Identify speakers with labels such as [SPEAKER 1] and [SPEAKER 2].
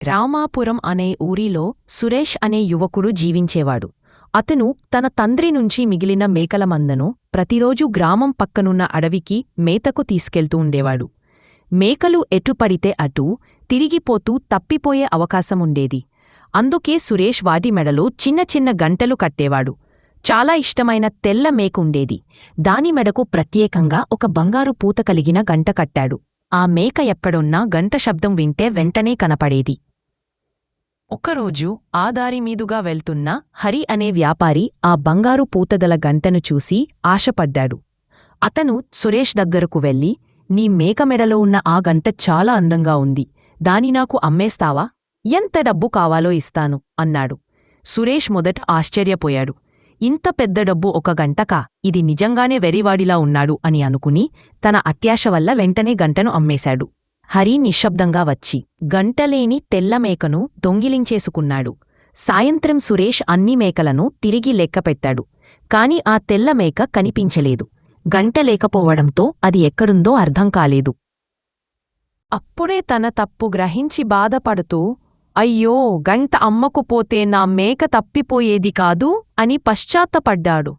[SPEAKER 1] రామాపురం అనే ఊరిలో సురేష్ అనే యువకుడు జీవించేవాడు. అతను తన తండ్రి నుంచి మిగిలిన మేకల మందను ప్రతిరోజూ గ్రామం పక్కనున్న అడవికి మేతకు తీసుకెళ్తూ ఉండేవాడు. మేకలు ఎటుపడితే అటూ తిరిగిపోతూ తప్పిపోయే అవకాశముండేది. అందుకే సురేష్ వాటి మెడలో చిన్న చిన్న గంటలు కట్టేవాడు. చాలా ఇష్టమైన తెల్ల మేకుండేది. దాని మెడకు ప్రత్యేకంగా ఒక బంగారు పూత కలిగిన గంట కట్టాడు. ఆ మేక ఎక్కడున్నా గంట శబ్దం వింటే వెంటనే కనపడేది. ఒకరోజు ఆ దారిమీదుగా వెళ్తున్న హరి అనే వ్యాపారి ఆ బంగారు పూతగల గంటను చూసి ఆశపడ్డాడు. అతను సురేష్ దగ్గరకు వెళ్ళి, నీ మేక మెడలో ఉన్న ఆ గంట చాలా అందంగా ఉంది. దాని నాకు అమ్మేస్తావా? ఎంత డబ్బు కావాలో ఇస్తాను అన్నాడు. సురేష్ మొదట ఆశ్చర్యపోయాడు. ఇంత పెద్ద డబ్బు ఒక గంటకా? ఇది నిజంగానే వెరివాడిలా ఉన్నాడు అని అనుకుని తన అత్యాశ వల్ల వెంటనే గంటను అమ్మేశాడు. హరి నిశ్శబ్దంగా వచ్చి గంటలేని తెల్లమేకను దొంగిలించేసుకున్నాడు. సాయంత్రం సురేష్ అన్ని మేకలను తిరిగి లెక్కపెట్టాడు. కాని ఆ తెల్లమేక కనిపించలేదు. గంట లేకపోవడంతో అది ఎక్కడుందో అర్థం కాలేదు. అప్పుడే తన తప్పు గ్రహించి బాధపడుతూ, అయ్యో, గంట అమ్మకుపోతే నా మేక తప్పిపోయేది కాదు అని పశ్చాత్తపడ్డాడు.